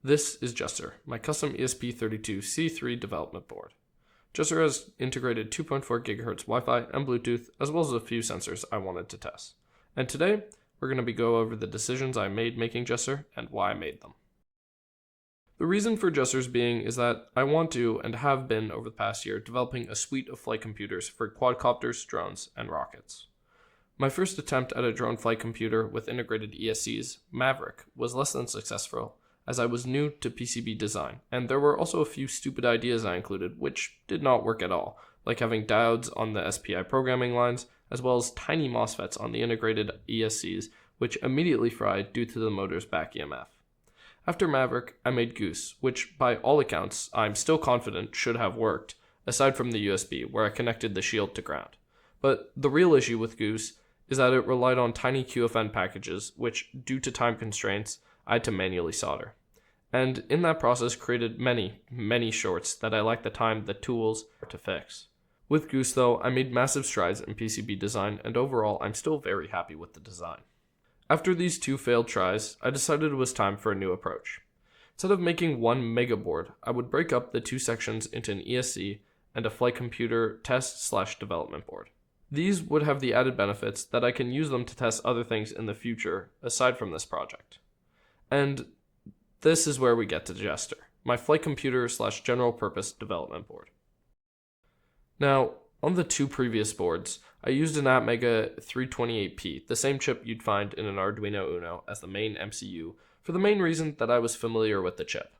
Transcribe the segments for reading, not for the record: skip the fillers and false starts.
This is JESTER, my custom ESP32 C3 development board. JESTER has integrated 2.4 GHz Wi-Fi and Bluetooth, as well as a few sensors I wanted to test. And today, we're going to go over the decisions I made making JESTER and why I made them. The reason for JESTER's being is that I want to, and have been over the past year, developing a suite of flight computers for quadcopters, drones, and rockets. My first attempt at a drone flight computer with integrated ESCs, Maverick, was less than successful, as I was new to PCB design, and there were also a few stupid ideas I included, which did not work at all, like having diodes on the SPI programming lines, as well as tiny MOSFETs on the integrated ESCs, which immediately fried due to the motor's back EMF. After Maverick, I made Goose, which by all accounts, I'm still confident should have worked, aside from the USB, where I connected the shield to ground. But the real issue with Goose is that it relied on tiny QFN packages, which, due to time constraints, I had to manually solder. And in that process created many shorts that I lacked the time, the tools to fix. With Goose though, I made massive strides in PCB design, and overall I'm still very happy with the design. After these two failed tries, I decided it was time for a new approach. Instead of making one mega board, I would break up the two sections into an ESC and a flight computer test/development board. These would have the added benefits that I can use them to test other things in the future aside from this project. And this is where we get to JESTER, my flight computer/general purpose development board. Now, on the two previous boards, I used an Atmega 328P, the same chip you'd find in an Arduino Uno, as the main MCU, for the main reason that I was familiar with the chip.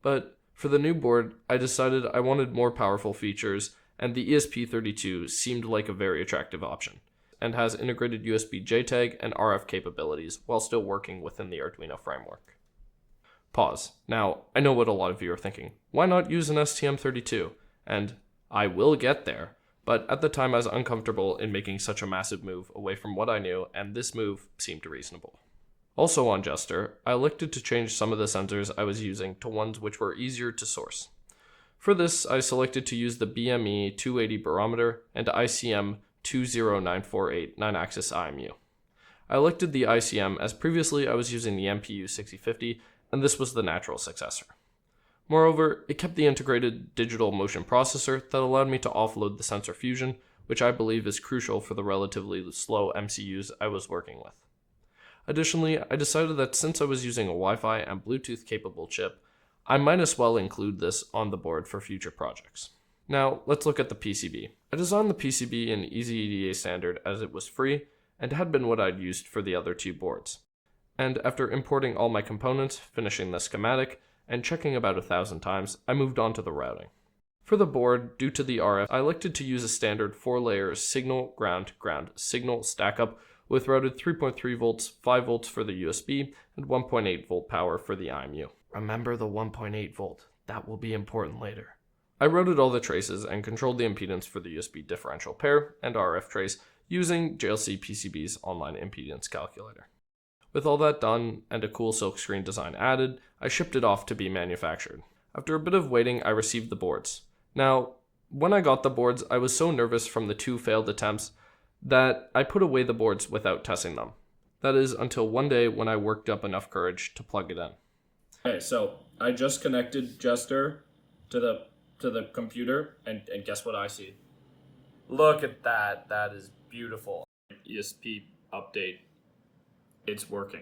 But for the new board, I decided I wanted more powerful features, and the ESP32 seemed like a very attractive option, and has integrated USB JTAG and RF capabilities while still working within the Arduino framework. Pause. Now, I know what a lot of you are thinking. Why not use an STM32? And I will get there, but at the time I was uncomfortable in making such a massive move away from what I knew, and this move seemed reasonable. Also on JESTER, I elected to change some of the sensors I was using to ones which were easier to source. For this, I selected to use the BME 280 barometer and ICM 20948 9-axis IMU. I elected the ICM as previously I was using the MPU 6050, and this was the natural successor. Moreover, it kept the integrated digital motion processor that allowed me to offload the sensor fusion, which I believe is crucial for the relatively slow MCUs I was working with. Additionally, I decided that since I was using a Wi-Fi and Bluetooth capable chip, I might as well include this on the board for future projects. Now, let's look at the PCB. I designed the PCB in EasyEDA standard as it was free and had been what I'd used for the other two boards. And after importing all my components, finishing the schematic, and checking about 1,000 times, I moved on to the routing. For the board, due to the RF, I elected to use a standard 4-layer signal, ground, signal stack-up with routed 3.3 volts, 5 volts for the USB, and 1.8 volt power for the IMU. Remember the 1.8 volt, that will be important later. I routed all the traces and controlled the impedance for the USB differential pair and RF trace using JLC PCB's online impedance calculator. With all that done and a cool silkscreen design added, I shipped it off to be manufactured. After a bit of waiting, I received the boards. Now, when I got the boards, I was so nervous from the two failed attempts that I put away the boards without testing them. That is until one day when I worked up enough courage to plug it in. Okay, so I just connected JESTER to the computer, and guess what I see? Look at that. That is beautiful. ESP update. It's working.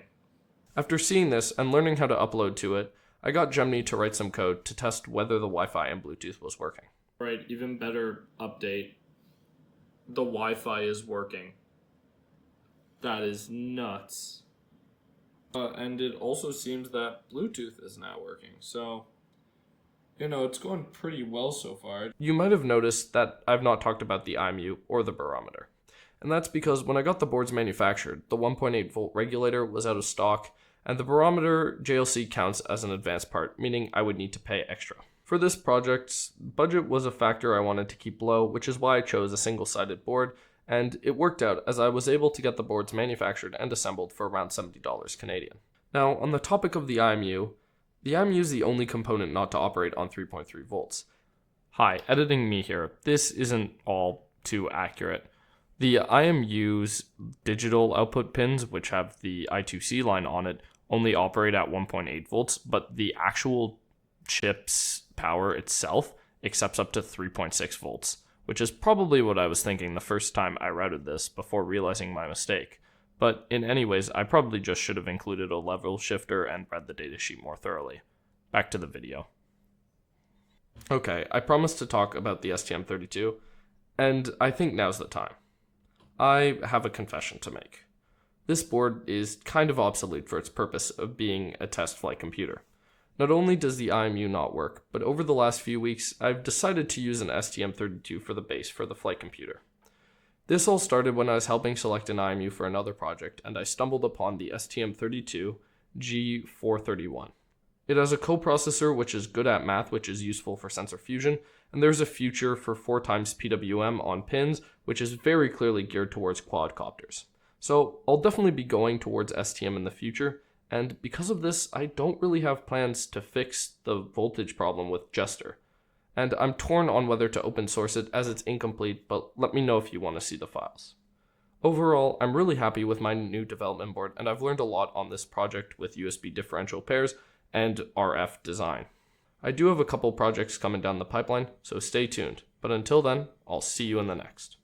After seeing this and learning how to upload to it, I got Gemini to write some code to test whether the Wi-Fi and Bluetooth was working. Right, even better update. The Wi-Fi is working. That is nuts. And it also seems that Bluetooth is now working, so it's going pretty well so far. You might have noticed that I've not talked about the IMU or the barometer. And that's because when I got the boards manufactured, the 1.8 volt regulator was out of stock, and the barometer JLC counts as an advanced part, meaning I would need to pay extra. For this project, budget was a factor I wanted to keep low, which is why I chose a single-sided board, and it worked out as I was able to get the boards manufactured and assembled for around $70 Canadian. Now, on the topic of the IMU is the only component not to operate on 3.3 volts. Hi, editing me here. This isn't all too accurate. The IMU's digital output pins, which have the I2C line on it, only operate at 1.8 volts, but the actual chip's power itself accepts up to 3.6 volts, which is probably what I was thinking the first time I routed this before realizing my mistake. But in any ways, I probably just should have included a level shifter and read the datasheet more thoroughly. Back to the video. Okay, I promised to talk about the STM32, and I think now's the time. I have a confession to make. This board is kind of obsolete for its purpose of being a test flight computer. Not only does the IMU not work, but over the last few weeks, I've decided to use an STM32 for the base for the flight computer. This all started when I was helping select an IMU for another project, and I stumbled upon the STM32 G431. It has a coprocessor which is good at math, which is useful for sensor fusion, and there's a future for 4x PWM on pins, which is very clearly geared towards quadcopters. So I'll definitely be going towards STM in the future, and because of this, I don't really have plans to fix the voltage problem with JESTER. And I'm torn on whether to open source it as it's incomplete, but let me know if you want to see the files. Overall, I'm really happy with my new development board, and I've learned a lot on this project with USB differential pairs and RF design. I do have a couple projects coming down the pipeline, so stay tuned. But until then, I'll see you in the next.